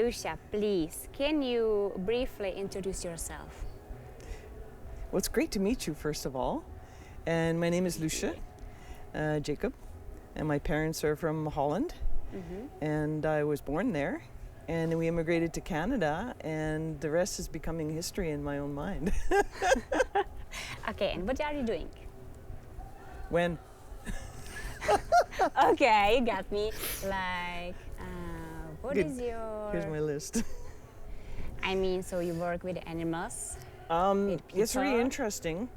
Loesje, please, can you briefly introduce yourself? Well, it's great to meet you, first of all. And my name is Loesje Jacob, and my parents are from Holland, and I was born there. And then we immigrated to Canada, and the rest is becoming history in my own mind. Okay, and what are you doing? When? Okay, you got me. Like, what Good. is your... Here's my list. I mean, so you work with animals? It's really people? interesting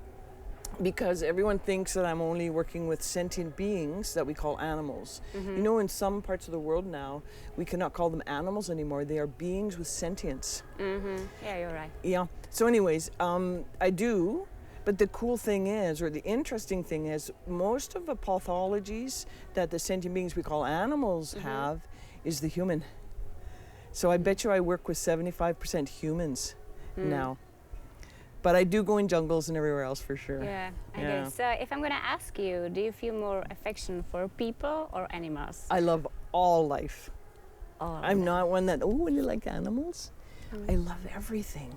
because everyone thinks that I'm only working with sentient beings that we call animals. You know, in some parts of the world now, we cannot call them animals anymore. They are beings with sentience. Yeah, you're right. Yeah. So anyways, I do, but the cool thing is, or the interesting thing is, most of the pathologies that the sentient beings we call animals have is the human. So I bet you I work with 75% humans now. But I do go in jungles and everywhere else for sure. Yeah, okay. So if I'm gonna ask you, do you feel more affection for people or animals? I love all life. All I'm not one that, oh, you like animals? I love everything.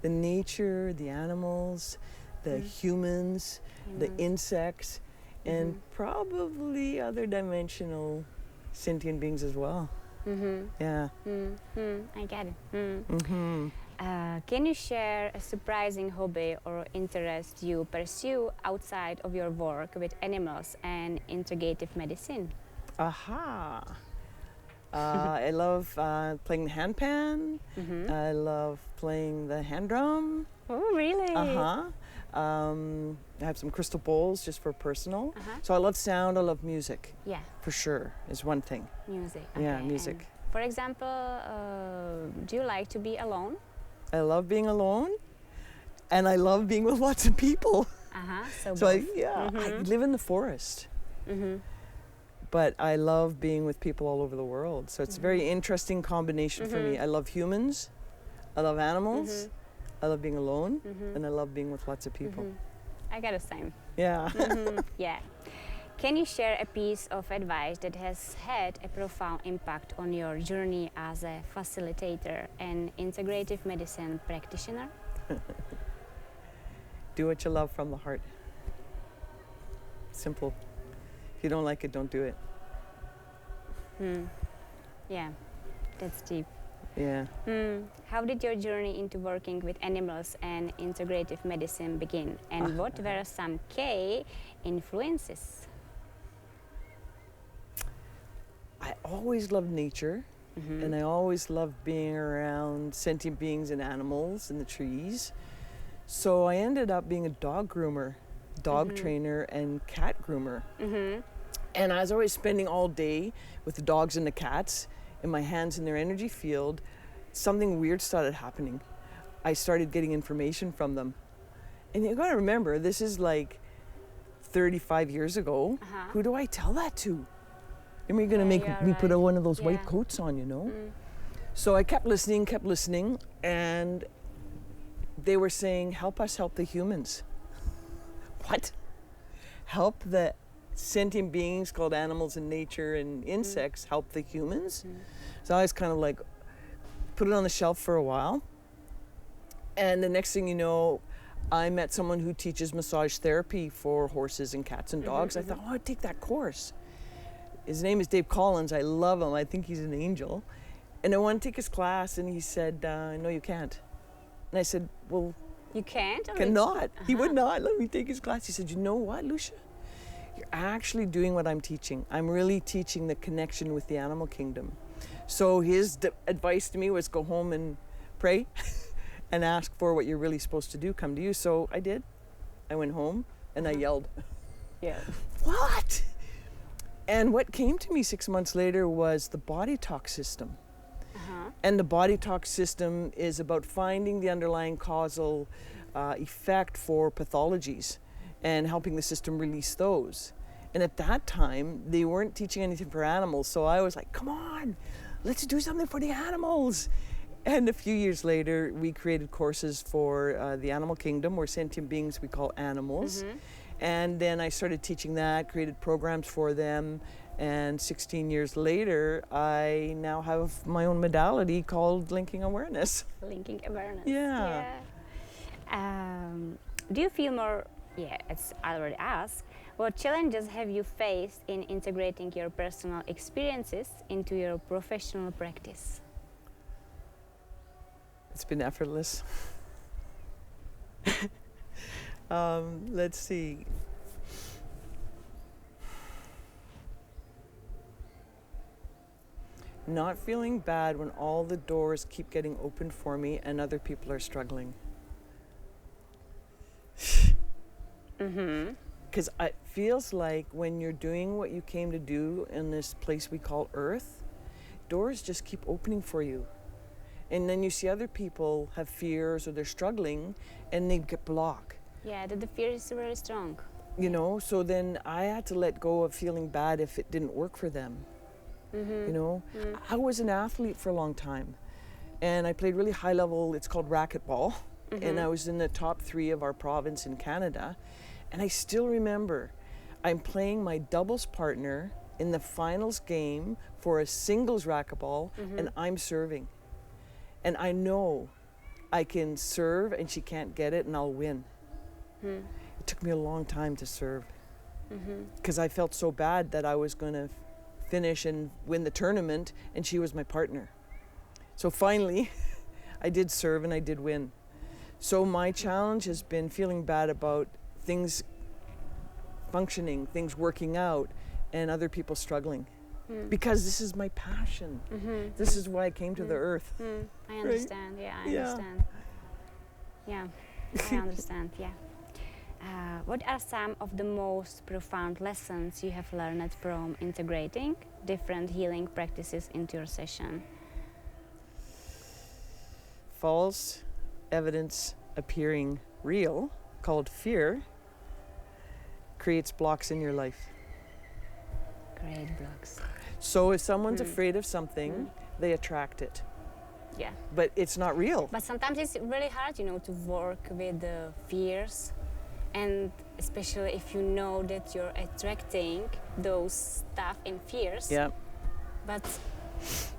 The nature, the animals, the humans, the insects, and probably other dimensional sentient beings as well. Yeah. I get it. Can you share a surprising hobby or interest you pursue outside of your work with animals and integrative medicine? Aha! I love playing the handpan. I love playing the hand drum. Oh, really? I have some crystal bowls just for personal. So I love sound, I love music. Yeah, For sure, is one thing. music. Yeah, Okay. music. And for example, do you like to be alone? I love being alone, and I love being with lots of people. So So both. I live in the forest. But I love being with people all over the world. So it's a very interesting combination for me. I love humans, I love animals, I love being alone, and I love being with lots of people. I got the same. Yeah. Yeah. Can you share a piece of advice that has had a profound impact on your journey as a facilitator and integrative medicine practitioner? Do what you love from the heart. Simple. If you don't like it, don't do it. Yeah, that's deep. Yeah. How did your journey into working with animals and integrative medicine begin? And what were some key influences? I always loved nature, and I always loved being around sentient beings and animals and the trees. So I ended up being a dog groomer, dog trainer, and cat groomer. And I was always spending all day with the dogs and the cats in my hands in their energy field. Something weird started happening. I started getting information from them. And you gotta remember, this is like 35 years ago. Who do I tell that to? I mean, you're gonna make me put one of those white coats on, you know? So I kept listening, and they were saying, help us help the humans. What? Help the sentient beings called animals and nature and insects help the humans? So I was kind of like, put it on the shelf for a while. And the next thing you know, I met someone who teaches massage therapy for horses and cats and dogs. I thought, oh, I'd take that course. His name is Dave Collins. I love him. I think he's an angel. And I wanted to take his class, and he said, no, you can't. And I said, well, You can't? cannot. He would not let me take his class. He said, you know what, Loesje? You're actually doing what I'm teaching. I'm really teaching the connection with the animal kingdom. So his advice to me was go home and pray and ask for what you're really supposed to do come to you. So I did. I went home and I yelled, Yeah. what? And what came to me 6 months later was the body talk system. And the body talk system is about finding the underlying causal effect for pathologies and helping the system release those. And at that time, they weren't teaching anything for animals. So I was like, come on, let's do something for the animals. And a few years later, we created courses for the animal kingdom, or sentient beings we call animals. And then I started teaching that, created programs for them, And 16 years later, I now have my own modality called linking awareness. Linking awareness. Yeah. Do you feel more, it's already asked, what challenges have you faced in integrating your personal experiences into your professional practice? It's been effortless. Let's see. Not feeling bad when all the doors keep getting opened for me and other people are struggling. Because it feels like when you're doing what you came to do in this place we call Earth, doors just keep opening for you. And then you see other people have fears or they're struggling and they get blocked. Yeah, the fear is very strong. You know, so then I had to let go of feeling bad if it didn't work for them. You know, I was an athlete for a long time and I played really high level, it's called racquetball. And I was in the top 3 of our province in Canada. And I still remember I'm playing my doubles partner in the finals game for a singles racquetball and I'm serving. And I know I can serve and she can't get it and I'll win. It took me a long time to serve because I felt so bad that I was going to finish and win the tournament and she was my partner. So finally I did serve and I did win. So my challenge has been feeling bad about things functioning, things working out, and other people struggling. Because this is my passion. This is why I came to the Earth. I understand, right? I understand. Yeah, I understand, what are some of the most profound lessons you have learned from integrating different healing practices into your session? False evidence appearing real, called fear, creates blocks in your life. Great blocks. So if someone's afraid of something, they attract it. Yeah. But it's not real. But sometimes it's really hard, you know, to work with the fears, and especially if you know that you're attracting those stuff and fears. Yeah. But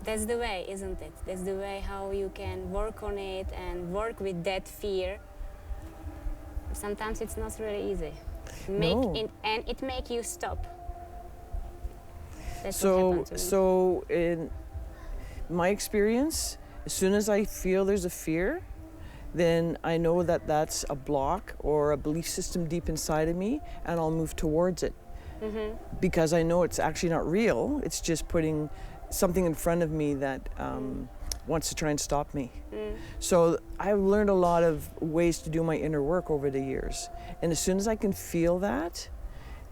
that's the way, isn't it? That's the way how you can work on it and work with that fear. Sometimes it's not really easy. And it make you stop. That's what happened to me. So in my experience, as soon as I feel there's a fear, then I know that that's a block or a belief system deep inside of me, and I'll move towards it. Because I know it's actually not real. It's just putting something in front of me that wants to try and stop me. So I've learned a lot of ways to do my inner work over the years. And as soon as I can feel that,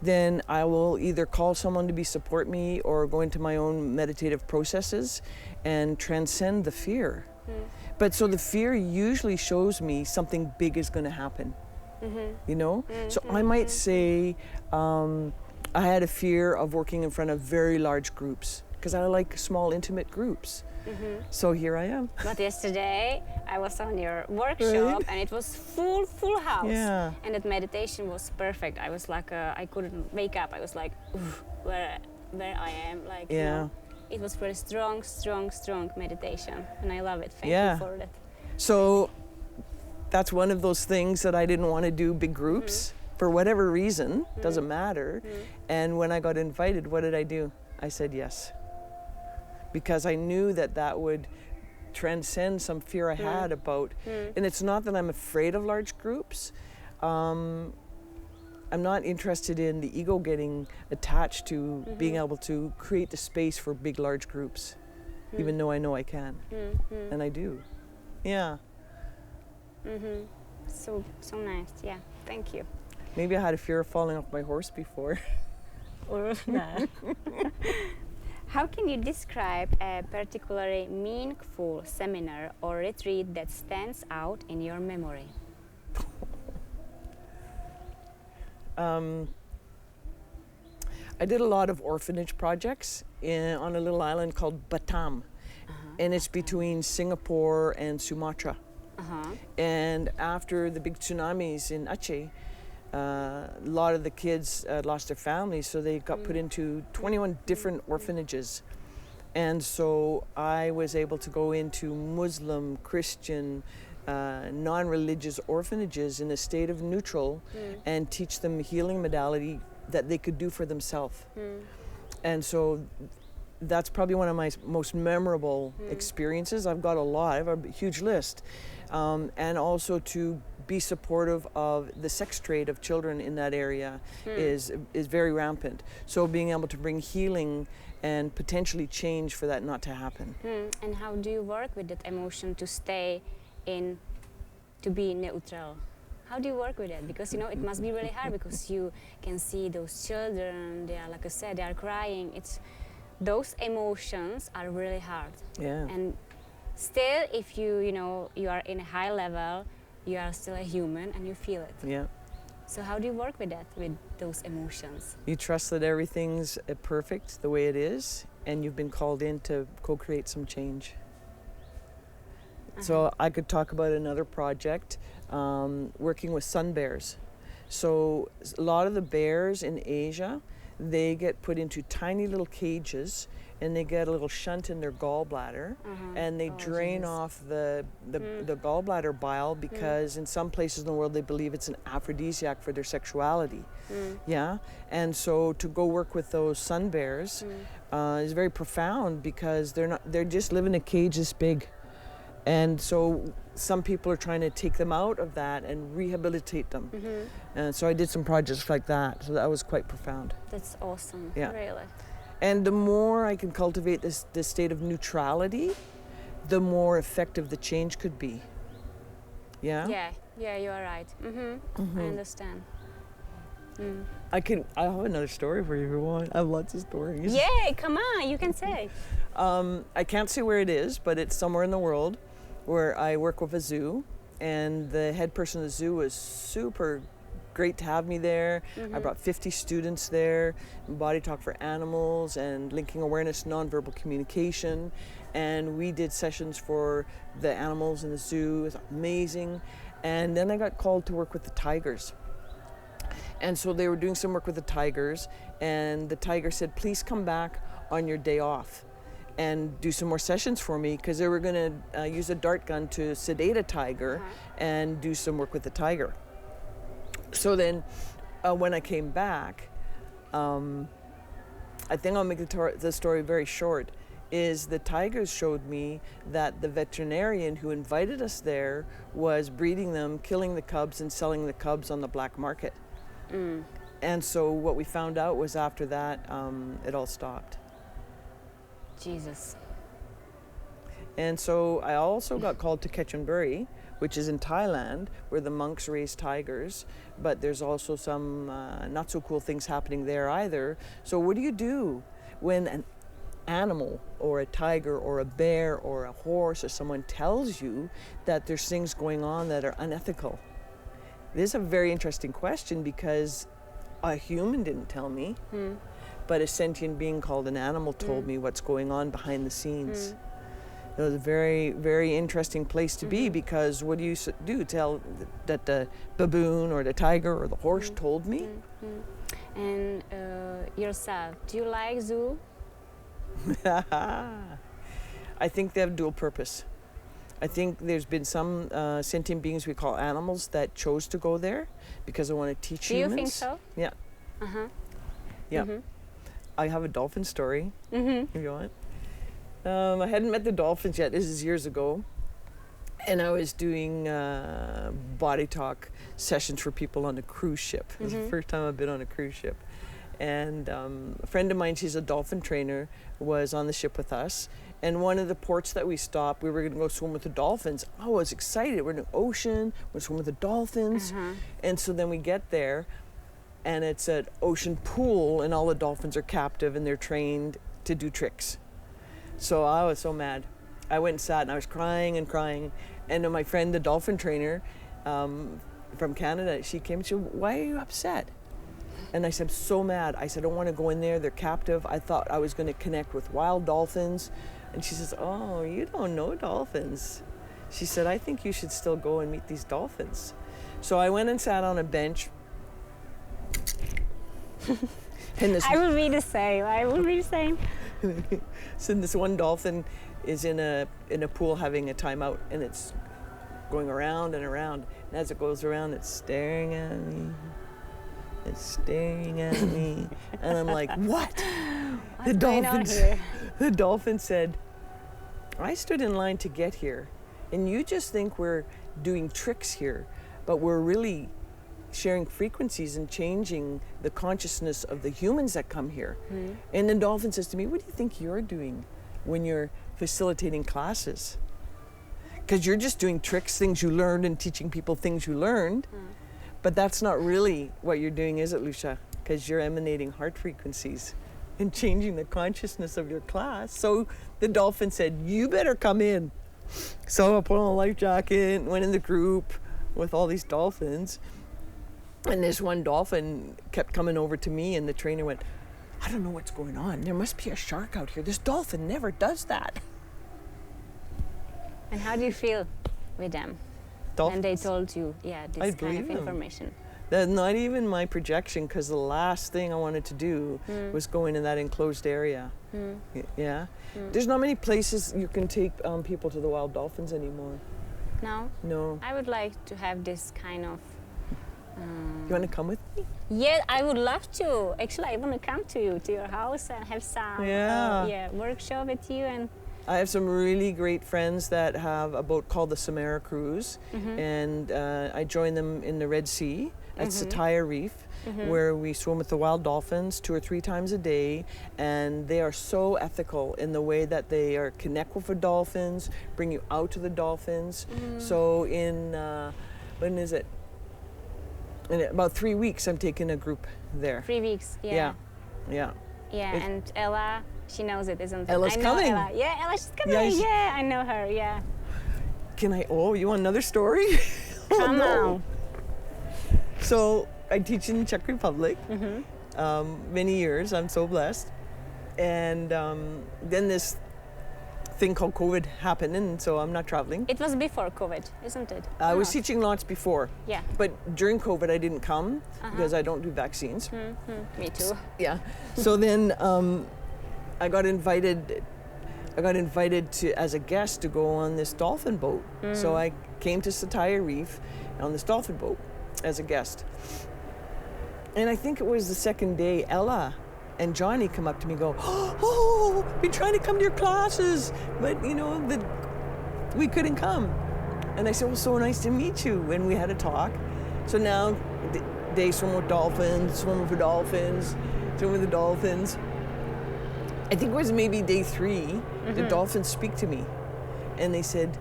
then I will either call someone to support me or go into my own meditative processes and transcend the fear. But so the fear usually shows me something big is going to happen, you know? So I might say, I had a fear of working in front of very large groups because I like small, intimate groups. So here I am. But yesterday I was on your workshop and it was full house. Yeah. And that meditation was perfect. I was like, I couldn't wake up. I was like, where I am. Like, you know, it was very strong meditation, and I love it. Thank you for that. So that's one of those things that I didn't want to do big groups for whatever reason. Doesn't matter. And when I got invited, what did I do? I said yes. Because I knew that that would transcend some fear I had about, and it's not that I'm afraid of large groups. I'm not interested in the ego getting attached to being able to create the space for big, large groups, even though I know I can, and I do. Yeah. So nice. Yeah. Thank you. Maybe I had a fear of falling off my horse before. Or not. How can you describe a particularly meaningful seminar or retreat that stands out in your memory? I did a lot of orphanage projects on a little island called Batam, and it's between Singapore and Sumatra. And after the big tsunamis in Aceh, a lot of the kids lost their families, so they got put into 21 different orphanages. And so I was able to go into Muslim, Christian, non-religious orphanages in a state of neutral and teach them healing modality that they could do for themselves. And so that's probably one of my most memorable experiences. I've got a lot, I have a huge list. And also to be supportive of the sex trade of children in that area is very rampant. So being able to bring healing and potentially change for that not to happen. And how do you work with that emotion to stay in, to be neutral? How do you work with it? Because, you know, it must be really hard because you can see those children, they are, like I said, they are crying. Those emotions are really hard. Yeah. And still, if you know, you are in a high level, you are still a human and you feel it. Yeah. So how do you work with that, with those emotions? You trust that everything's perfect the way it is, and you've been called in to co-create some change. So I could talk about another project, working with sun bears. So a lot of the bears in Asia, they get put into tiny little cages, and they get a little shunt in their gallbladder, and they drain off the gallbladder bile because in some places in the world they believe it's an aphrodisiac for their sexuality. Yeah, and so to go work with those sun bears is very profound because they're just live in a cage this big, and so some people are trying to take them out of that and rehabilitate them. And so I did some projects like that, so that was quite profound. That's awesome. Yeah. Really. And the more I can cultivate this state of neutrality, the more effective the change could be. Yeah? Yeah, you are right. I understand. I have another story for you if you want. I have lots of stories. Yeah, come on, you can say. I can't say where it is, but it's somewhere in the world where I work with a zoo, and the head person of the zoo was super great to have me there. I brought 50 students there, body talk for animals and linking awareness, nonverbal communication. And we did sessions for the animals in the zoo. It was amazing. And then I got called to work with the tigers. And so they were doing some work with the tigers, and the tiger said, please come back on your day off and do some more sessions for me, because they were going to use a dart gun to sedate a tiger and do some work with the tiger. So then when I came back, I think I'll make the story very short, is the tigers showed me that the veterinarian who invited us there was breeding them, killing the cubs, and selling the cubs on the black market. And so what we found out was after that, it all stopped. Jesus. And so I also got called to Ketchenbury, which is in Thailand, where the monks raise tigers, but there's also some not so cool things happening there either. So what do you do when an animal or a tiger or a bear or a horse or someone tells you that there's things going on that are unethical? This is a very interesting question because a human didn't tell me, but a sentient being called an animal told me what's going on behind the scenes. It was a very, very interesting place to be, because what do you do? Tell that the baboon or the tiger or the horse told me? And yourself, do you like zoo? I think they have dual purpose. I think there's been some sentient beings we call animals that chose to go there because they want to teach humans. Do you think so? Yeah. Yeah. I have a dolphin story, if you want. I hadn't met the dolphins yet. This is years ago. And I was doing body talk sessions for people on a cruise ship. It was the first time I've been on a cruise ship. And a friend of mine, she's a dolphin trainer, was on the ship with us. And one of the ports that we stopped, we were going to go swim with the dolphins. I was excited. We're in the ocean. We're swim with the dolphins. And so then we get there, and it's an ocean pool, and all the dolphins are captive, and they're trained to do tricks. So I was so mad. I went and sat, and I was crying and crying. And then my friend, the dolphin trainer from Canada, she came and she said, why are you upset? And I said, I'm so mad. I said, I don't want to go in there. They're captive. I thought I was going to connect with wild dolphins. And she says, oh, you don't know dolphins. She said, I think you should still go and meet these dolphins. So I went and sat on a bench And this I will be the same. I will be the same. so this one dolphin is in a pool having a timeout, and it's going around and around. And as it goes around, it's staring at me. It's staring at me, and I'm like, "What?" What's going on here? The dolphin said, "I stood in line to get here, and you just think we're doing tricks here, but we're really sharing frequencies and changing the consciousness of the humans that come here." Mm. And the dolphin says to me, "What do you think you're doing when you're facilitating classes? Because you're just doing tricks, things you learned, and teaching people things you learned. But that's not really what you're doing, is it, Loesje? Because you're emanating heart frequencies and changing the consciousness of your class." So the dolphin said, "You better come in." So I put on a life jacket, went in the group with all these dolphins. And this one dolphin kept coming over to me, and the trainer went, "I don't know what's going on. There must be a shark out here. This dolphin never does that." And how do you feel with them? Dolphins. And they told you, yeah, this I kind believe of them. information. That's not even my projection, because the last thing I wanted to do was go into that enclosed area. Yeah. There's not many places you can take people to the wild dolphins anymore. No? No. I would like to have this kind of... You want to come with me? Yeah, I would love to. Actually, I want to come to you, to your house, and have some workshop with you. And I have some really great friends that have a boat called the Samara Cruise, and I join them in the Red Sea at Sataya Reef, where we swim with the wild dolphins 2 or 3 times a day, and they are so ethical in the way that they are connect with the dolphins, bring you out to the dolphins. So in, when is it? In about 3 weeks, I'm taking a group there. 3 weeks, Yeah. And Ella, she knows it, isn't it? Ella's I know coming. Ella. Yeah, Ella, she's coming. Yeah, Yeah, I know her. Yeah. You want another story? Come on. So I teach in the Czech Republic many years. I'm so blessed. And then this thing called COVID happened, and so I'm not traveling. It was before COVID, isn't it? I was teaching lots before. Yeah. But during COVID, I didn't come because I don't do vaccines. Me too. Yeah. So then I got invited to as a guest to go on this dolphin boat. So I came to Sataya Reef on this dolphin boat as a guest. And I think it was the second day, Ella and Johnny come up to me and go, "Oh, been trying to come to your classes, but we couldn't come." And I said, "Well, so nice to meet you." And we had a talk. So now they swim with dolphins, swim with the dolphins, swim with the dolphins. I think it was maybe day 3, the dolphins speak to me. And they said,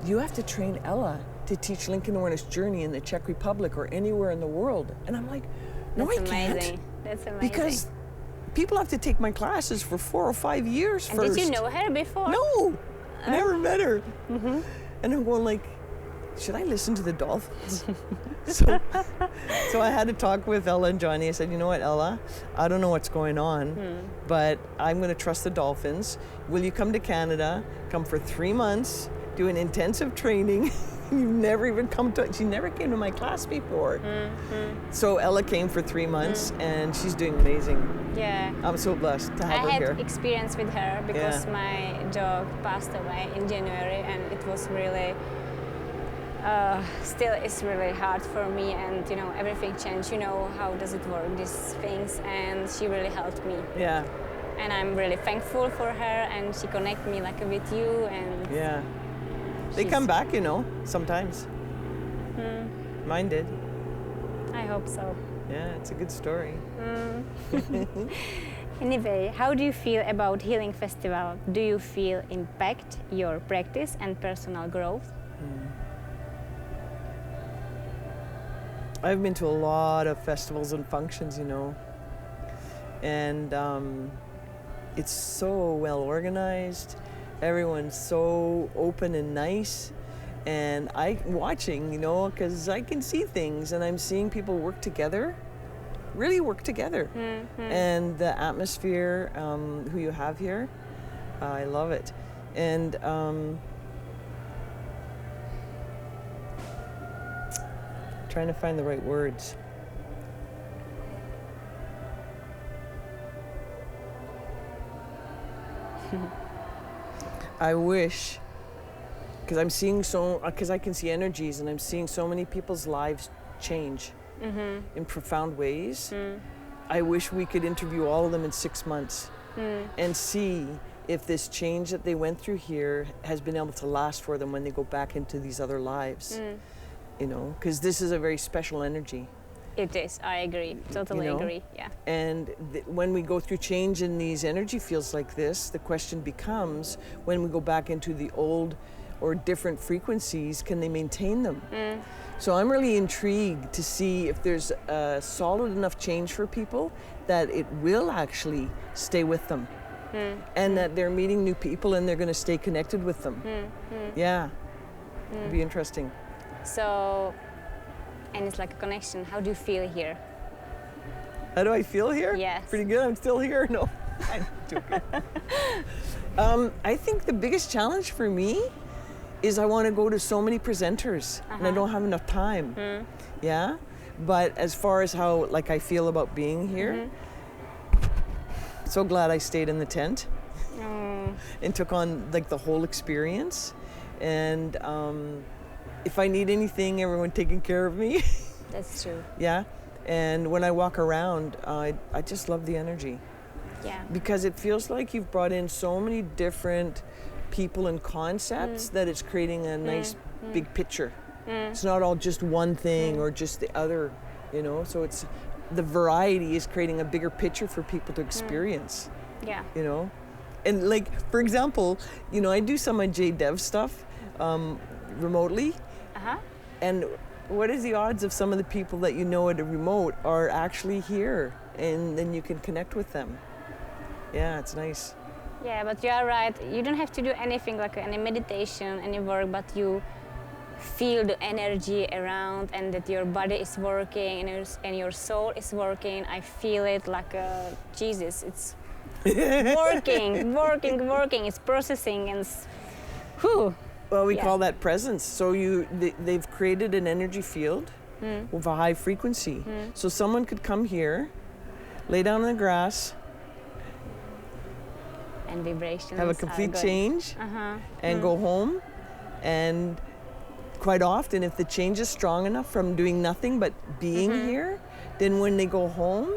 "You have to train Ella to teach Lincoln Awareness Journey in the Czech Republic or anywhere in the world." And I'm like, "No, That's I amazing. can't." That's amazing. Because people have to take my classes for 4 or 5 years and first. did you know her before? No, never met her. And I'm going like, should I listen to the dolphins? So I had to talk with Ella and Johnny. I said, "You know what, Ella, I don't know what's going on, but I'm going to trust the dolphins. Will you come to Canada, come for 3 months, do an intensive training?" You've never even she never came to my class before. So Ella came for 3 months, and she's doing amazing. Yeah. I'm so blessed to have her I had here. experience with her because my dog passed away in January, and it was really, still it's really hard for me, and everything changed. How does it work, these things, and she really helped me. Yeah. And I'm really thankful for her, and she connect me like with you, and Yeah. They come back, sometimes. Mine did. I hope so. Yeah, it's a good story. Anyway, how do you feel about Healing Festival? Do you feel impact your practice and personal growth? I've been to a lot of festivals and functions, and it's so well organized. Everyone's so open and nice, and I'm watching, because I can see things, and I'm seeing people work together, really work together. And the atmosphere, who you have here, I love it. And trying to find the right words. I wish, because I'm seeing because I can see energies and I'm seeing so many people's lives change in profound ways. I wish we could interview all of them in 6 months and see if this change that they went through here has been able to last for them when they go back into these other lives. You know, because this is a very special energy. It is, I agree, totally agree, yeah. And when we go through change in these energy fields like this, the question becomes, when we go back into the old or different frequencies, can they maintain them? So I'm really intrigued to see if there's a solid enough change for people that it will actually stay with them. And that they're meeting new people and they're going to stay connected with them. Yeah, it'd be interesting. So, and it's like a connection. How do you feel here? How do I feel here? Yes. Pretty good. I'm still here. No, I'm joking. I think the biggest challenge for me is I want to go to so many presenters and I don't have enough time. Yeah. But as far as how like I feel about being here, so glad I stayed in the tent and took on like the whole experience. And if I need anything, everyone taking care of me. That's true. Yeah. And when I walk around, I just love the energy. Yeah. Because it feels like you've brought in so many different people and concepts that it's creating a nice big picture. It's not all just one thing or just the other, you know, so it's the variety is creating a bigger picture for people to experience. Yeah. You know? And like, for example, you know, I do some of JDev stuff remotely. And what is the odds of some of the people that you know at a remote are actually here and then you can connect with them? Yeah, it's nice. Yeah, but you are right. You don't have to do anything like any meditation, any work, but you feel the energy around and that your body is working and your soul is working. I feel it like Jesus. It's working. It's processing and whew. Well, we call that presence. So they've created an energy field with a high frequency. So someone could come here, lay down on the grass, and vibrations have a complete change, and go home. And quite often, if the change is strong enough from doing nothing but being here, then when they go home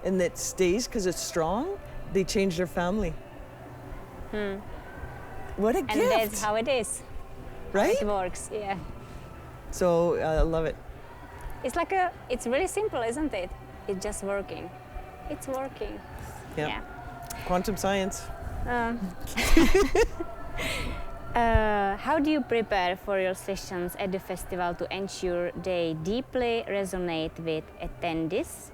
and it stays because it's strong, they change their family. What a gift! And that's how it is. Right? It works, yeah. So I love it. It's like it's really simple, isn't it? It's just working. It's working. Yeah. Quantum science. How do you prepare for your sessions at the festival to ensure they deeply resonate with attendees?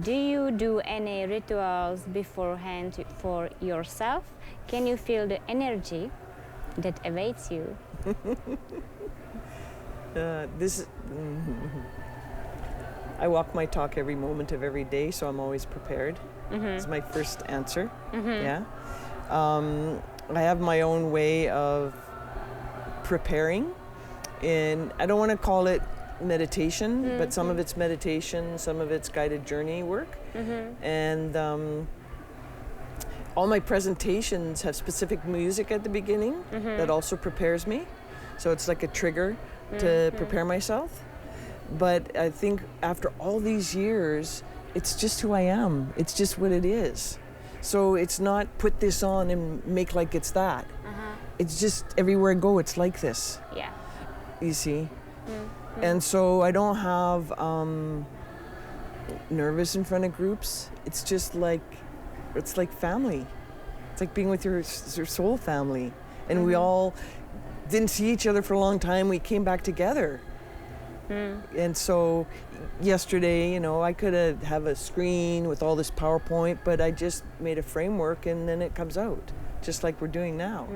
Do you do any rituals beforehand for yourself? Can you feel the energy that awaits you? I walk my talk every moment of every day, so I'm always prepared. It's my first answer. Yeah. I have my own way of preparing, and I don't want to call it meditation, but some of it's meditation, some of it's guided journey work. And all my presentations have specific music at the beginning that also prepares me. So it's like a trigger to prepare myself. But I think after all these years, it's just who I am. It's just what it is. So it's not put this on and make like it's that. It's just everywhere I go, it's like this. Yeah. You see? And so I don't have nervous in front of groups. It's just like, it's like family. It's like being with your soul family. And we all didn't see each other for a long time. We came back together. And so yesterday, you know, I could have a screen with all this PowerPoint, but I just made a framework and then it comes out, just like we're doing now.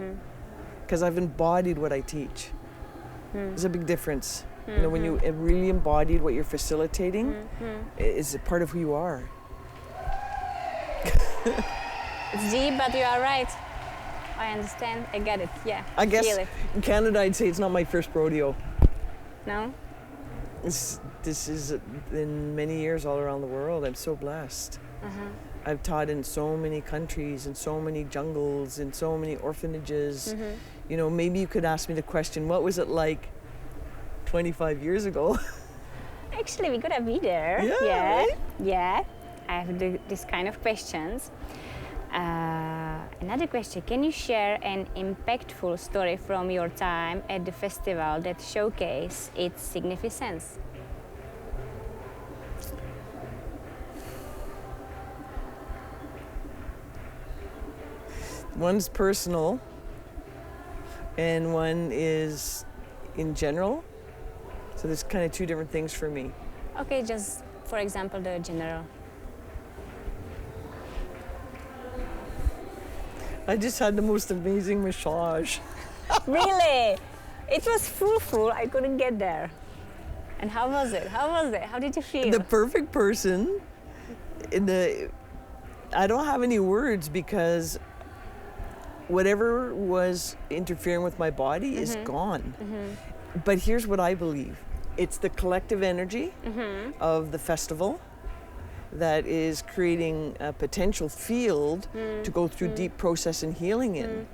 Because I've embodied what I teach. There's a big difference. You know, when you really embodied what you're facilitating, it's a part of who you are. It's deep, but you are right. I understand. I get it. Yeah. I guess feel it. in Canada, I'd say it's not my first rodeo. No? This is in many years all around the world. I'm so blessed. I've taught in so many countries and so many jungles and so many orphanages. You know, maybe you could ask me the question, what was it like 25 years ago? Actually, we gotta be there. Yeah, right? Yeah. I have this kind of questions. Another question, can you share an impactful story from your time at the festival that showcase its significance? One's personal and one is in general. So there's kind of two different things for me. Okay, just for example, the general. I just had the most amazing massage. Really? It was full. I couldn't get there. And how was it? How did you feel? The perfect person I don't have any words because whatever was interfering with my body is gone. But here's what I believe. It's the collective energy of the festival that is creating a potential field to go through deep process and healing in.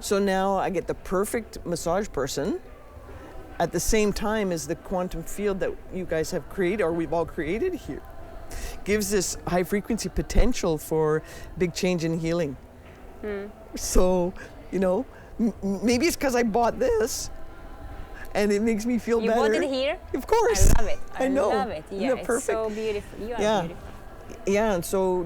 So now I get the perfect massage person at the same time as the quantum field that you guys have created, or we've all created here, gives this high frequency potential for big change and healing. So, you know, maybe it's because I bought this and it makes me feel better. You bought it here? Of course. I love it. I know. Love it. Yeah, Isn't it it's so beautiful. You are beautiful. Yeah, and so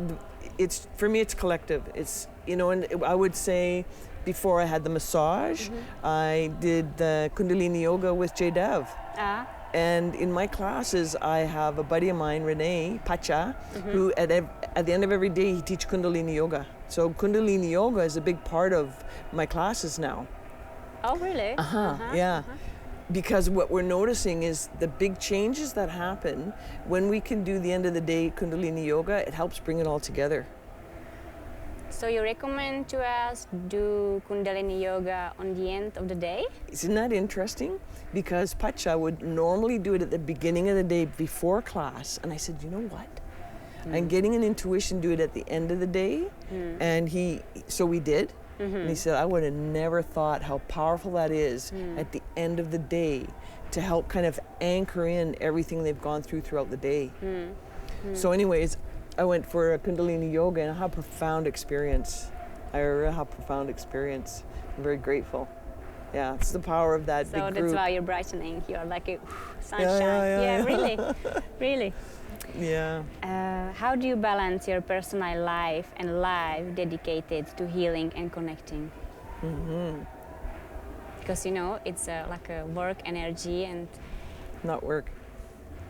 it's, for me, it's collective. It's, you know, and I would say before I had the massage, I did the Kundalini Yoga with Jay Dev. And in my classes, I have a buddy of mine, Renee Pacha, who at the end of every day, he teaches Kundalini Yoga. So Kundalini Yoga is a big part of my classes now. Oh, really? Yeah. Because what we're noticing is the big changes that happen when we can do the end of the day Kundalini Yoga, it helps bring it all together. So you recommend to us do Kundalini Yoga on the end of the day? Isn't that interesting? Because Pacha would normally do it at the beginning of the day before class. And I said, you know what? I'm getting an intuition to do it at the end of the day. And so we did. And he said, I would have never thought how powerful that is at the end of the day to help kind of anchor in everything they've gone throughout the day. So anyways, I went for a Kundalini Yoga and I had a profound experience. I really had a profound experience. I'm very grateful. Yeah, it's the power of that big group. So that's why you're brightening. You're like a sunshine. Yeah, really, really. Yeah. How do you balance your personal life and life dedicated to healing and connecting? Because, you know, it's like a work energy and... Not work.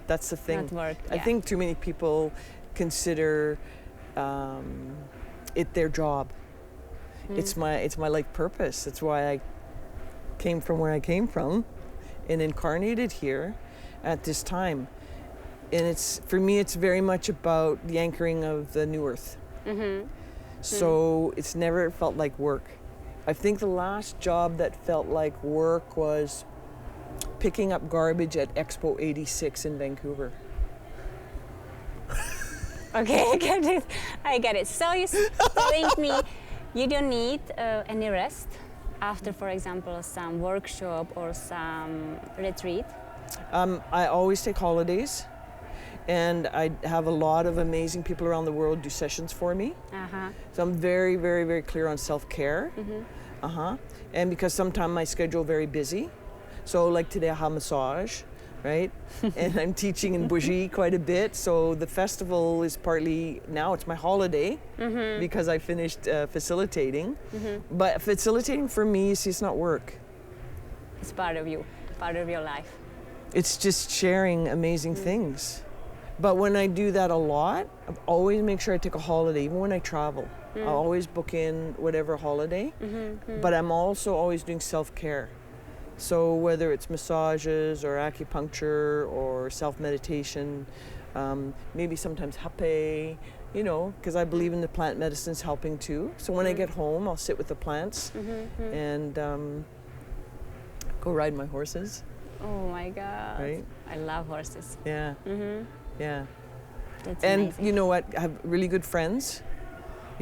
That's the thing. Not work, I think too many people consider it their job. It's my life purpose. That's why I came from where I came from and incarnated here at this time. And it's, for me, it's very much about the anchoring of the new earth. So it's never felt like work. I think the last job that felt like work was picking up garbage at Expo 86 in Vancouver. Okay, I get it. So you're telling me you don't need any rest after, for example, some workshop or some retreat? I always take holidays. And I have a lot of amazing people around the world do sessions for me. So I'm very, very, very clear on self-care. And because sometimes my schedule very busy. So like today I have massage, right? And I'm teaching in Bougie quite a bit. So the festival is partly, now it's my holiday because I finished facilitating. But facilitating for me, see, it's not work. It's part of you, part of your life. It's just sharing amazing things. But when I do that a lot, I always make sure I take a holiday, even when I travel. I always book in whatever holiday, but I'm also always doing self-care. So whether it's massages or acupuncture or self-meditation, maybe sometimes hape, you know, because I believe in the plant medicines helping too. So when I get home, I'll sit with the plants and go ride my horses. Oh my God. Right? I love horses. Yeah. Yeah. That's and amazing. you know what? I have really good friends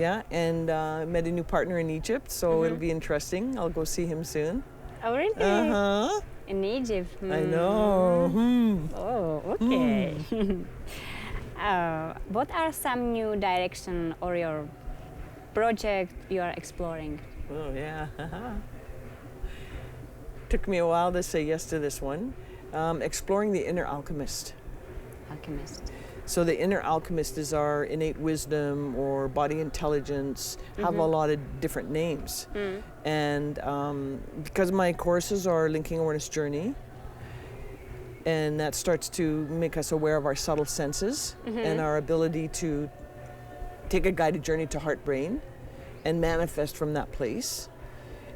Yeah, and met a new partner in Egypt, so it'll be interesting. I'll go see him soon. Oh, really? Uh-huh. In Egypt? I know. Oh, okay. What are some new direction or your project you are exploring? Oh, yeah. Took me a while to say yes to this one. Exploring the inner alchemist. Alchemist. So the inner alchemist is our innate wisdom or body intelligence, have a lot of different names. And because my courses are linking awareness journey, and that starts to make us aware of our subtle senses and our ability to take a guided journey to heart brain and manifest from that place.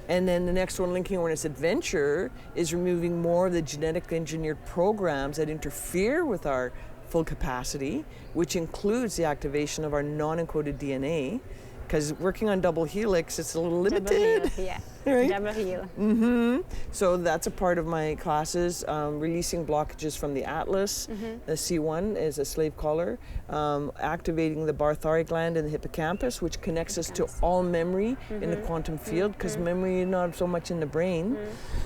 And then the next one, linking awareness adventure, is removing more of the genetically engineered programs that interfere with our full capacity, which includes the activation of our non-encoded DNA, because working on double helix, it's a little limited. Double heal, yeah. Right? Double heal. So that's a part of my classes, releasing blockages from the atlas. The C1 is a slave collar, activating the Barthari gland and the hippocampus, which connects us to all memory in the quantum field, because memory is not so much in the brain.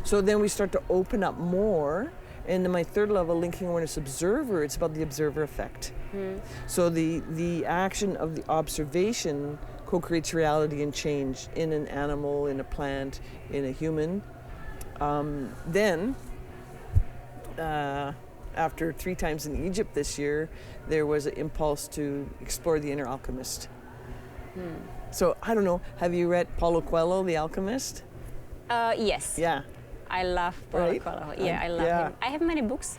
So then we start to open up more. And then my third level, linking awareness observer, it's about the observer effect. So the action of the observation co-creates reality and change in an animal, in a plant, in a human. Then, after 3 times in Egypt this year, there was an impulse to explore the inner alchemist. So I don't know, have you read Paulo Coelho, The Alchemist? Yes. Yeah. I love Paulo Right? Coelho. Yeah, I love him. I have many books.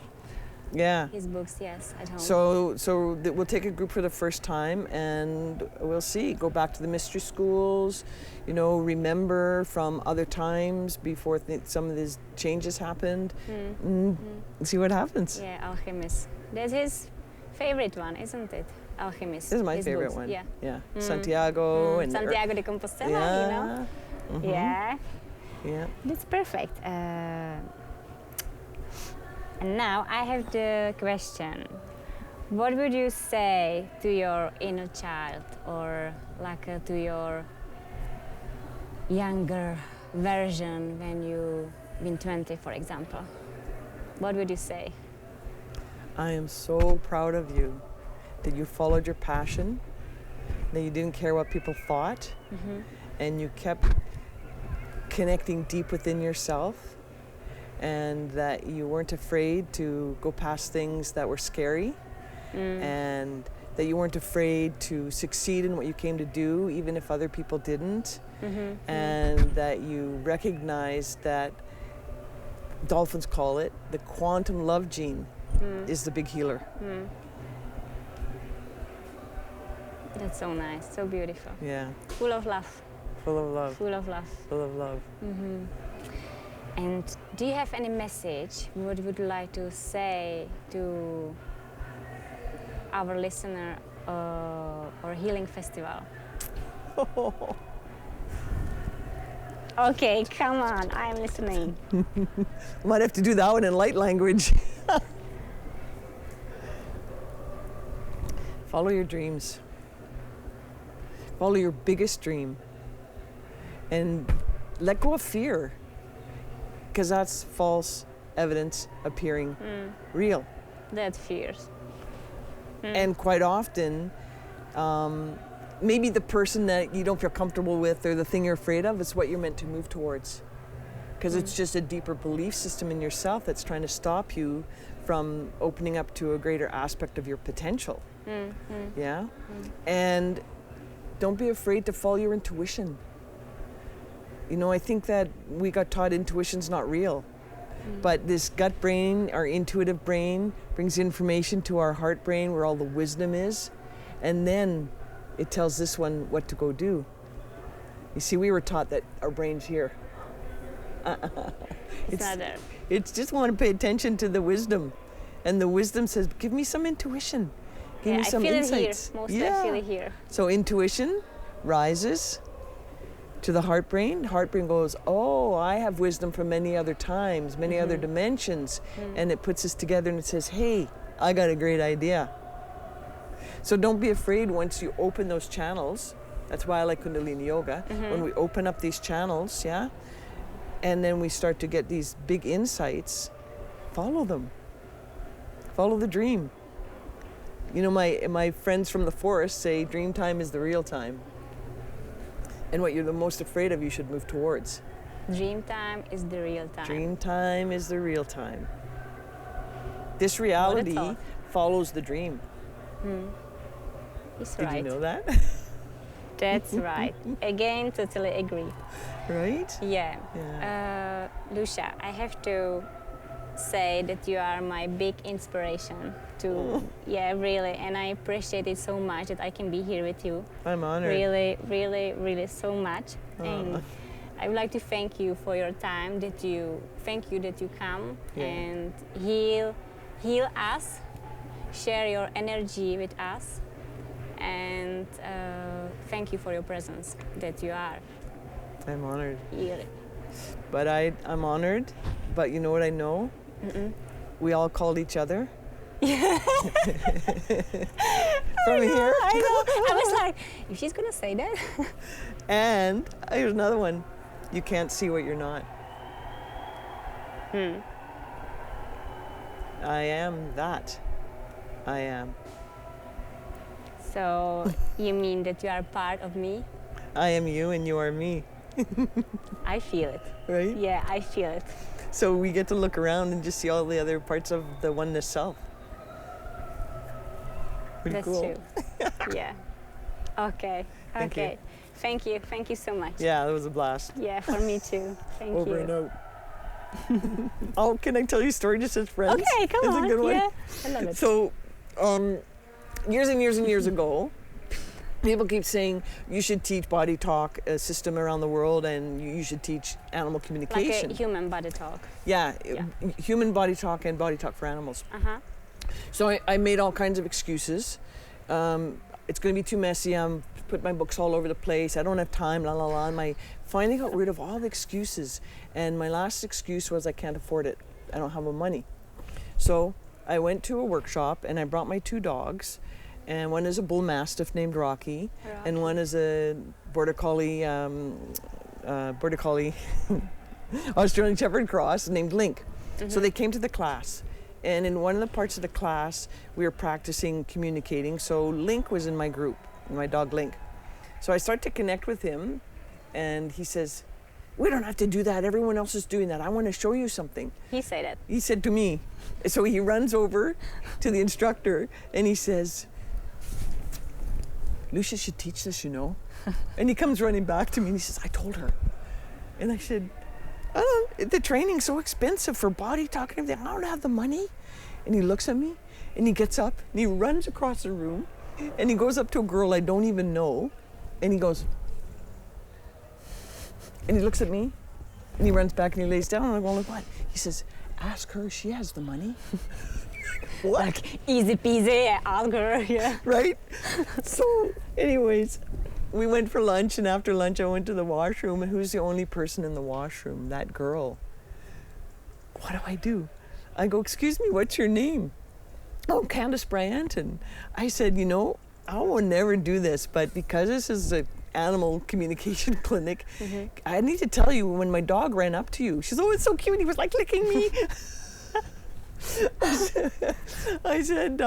Yeah. His books, yes, at home. So we'll take a group for the first time, and we'll see. Go back to the mystery schools, remember from other times before some of these changes happened. See what happens. Yeah, Alchemist. That's his favorite one, isn't it? Alchemist. This is my his favorite books. one. Yeah. Santiago and Santiago de Compostela, Yeah. Yeah. Yeah. That's perfect. And now I have the question. What would you say to your inner child, or to your younger version when you've been 20, for example? What would you say? I am so proud of you that you followed your passion, that you didn't care what people thought, and you kept connecting deep within yourself, and that you weren't afraid to go past things that were scary, and that you weren't afraid to succeed in what you came to do, even if other people didn't, and that you recognized that, dolphins call it, the quantum love gene is the big healer. That's so nice, so beautiful. Yeah. Full of love. Full of love. Full of love. Full of love. And do you have any message what would you like to say to our listener or Healing Festival? Okay, come on, I'm listening. Might have to do that one in light language. Follow your dreams. Follow your biggest dream. And let go of fear. Because that's false evidence appearing real. That fears. And quite often, maybe the person that you don't feel comfortable with or the thing you're afraid of is what you're meant to move towards. Because it's just a deeper belief system in yourself that's trying to stop you from opening up to a greater aspect of your potential. Yeah? And don't be afraid to follow your intuition. I think that we got taught intuition's not real. But this gut brain, our intuitive brain, brings information to our heart brain where all the wisdom is. And then it tells this one what to go do. You see, we were taught that our brain's here. It's not there. It's just want to pay attention to the wisdom. And the wisdom says, give me some intuition. Give me some insights. I feel it here. I feel it here. So intuition rises to the heart brain. Heart brain goes, oh, I have wisdom from many other times, many other dimensions. And it puts us together and it says, hey, I got a great idea. So don't be afraid once you open those channels That's why I like Kundalini Yoga. When we open up these channels, yeah, and then we start to get these big insights, follow them. Follow the dream. You know, my friends from the forest say dream time is the real time. And what you're the most afraid of, you should move towards. Dream time is the real time. Dream time is the real time. This reality follows the dream. He's Did right. you know that? That's right. Again, totally agree. Right? Yeah. Yeah. Loesje, I have to say that you are my big inspiration to, yeah, really, and I appreciate it so much that I can be here with you. I'm honored. Really, really, really so much. And I would like to thank you for your time, that you come and heal us, share your energy with us, and thank you for your presence that you are. I'm honored. Really. But I'm honored, but you know what I know? We all called each other. From here. I know. I was like, if she's gonna say that. And here's another one. You can't see what you're not. I am that. I am. So you mean that you are part of me? I am you and you are me. I feel it. Right? Yeah, I feel it. So we get to look around and just see all the other parts of the oneness self. Pretty That's cool. true. Yeah. Okay. Thank you. Okay. Thank you. Thank you so much. Yeah, that was a blast. Yeah, for me too. Thank Over you. and out. Oh, can I tell you a story just as friends? Okay, come It's on. a good one. Yeah, I love it. So, years and years and years ago, people keep saying you should teach body talk system around the world, and you should teach animal communication. Like a human body talk. Yeah, human body talk and body talk for animals. So I made all kinds of excuses. It's going to be too messy. I'm put my books all over the place. I don't have time. La la la. And I finally got rid of all the excuses. And my last excuse was I can't afford it. I don't have the money. So I went to a workshop and I brought my 2 dogs. And one is a bull mastiff named Rocky, and one is a border collie Australian Shepherd cross named Link. So they came to the class. And in one of the parts of the class, we were practicing communicating. So Link was in my group, my dog Link. So I start to connect with him, and he says, "We don't have to do that. Everyone else is doing that. I want to show you something." He said it. He said to me. So he runs over to the instructor, and he says, "Loesje should teach this, you know." And he comes running back to me, and he says, "I told her." And I said, the training's so expensive for body talk and everything. I don't have the money. And he looks at me and he gets up and he runs across the room and he goes up to a girl I don't even know and he goes, and he looks at me and he runs back and he lays down and I'm going, "Look what?" He says, "Ask her, she has the money." What? Like easy peasy, ask her. Yeah. Right? So, anyways, we went for lunch, and after lunch I went to the washroom, and who's the only person in the washroom? That girl. What do? I go, "Excuse me, what's your name?" "Oh, Candace Bryant." And I said, "You know, I will never do this, but because this is an animal communication clinic, I need to tell you, when my dog ran up to you," she says, "Oh, it's so cute, he was like licking me." I said,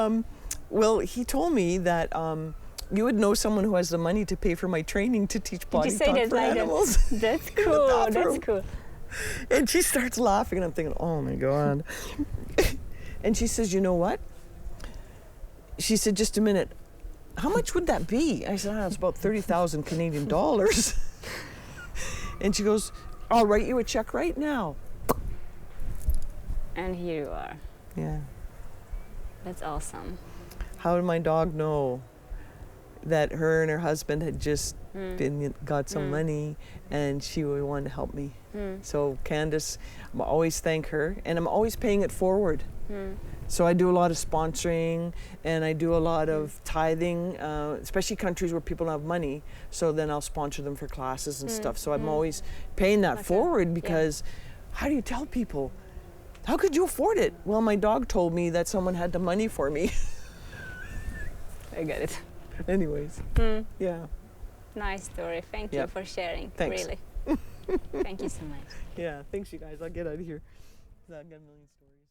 "Well, he told me that you would know someone who has the money to pay for my training to teach body Did you say talk that for like animals." that? That's cool. That's cool. And she starts laughing, and I'm thinking, "Oh my God." And she says, "You know what?" She said, "Just a minute. How much would that be?" I said, "It's about 30,000 Canadian dollars." And she goes, "I'll write you a check right now." And here you are. Yeah. That's awesome. How did my dog know that her and her husband had just got some money and she would want to help me? So Candace, I'm always thank her, and I'm always paying it forward. So I do a lot of sponsoring and I do a lot of tithing, especially countries where people don't have money. So then I'll sponsor them for classes and stuff. So I'm always paying that forward, because how do you tell people? How could you afford it? Well, my dog told me that someone had the money for me. I get it. Anyways, yeah. Nice story. Thank Yeah. you for sharing. Thanks. Really. Thank you so much. Yeah, thanks you guys. I'll get out of here. 'Cause I've got a million stories.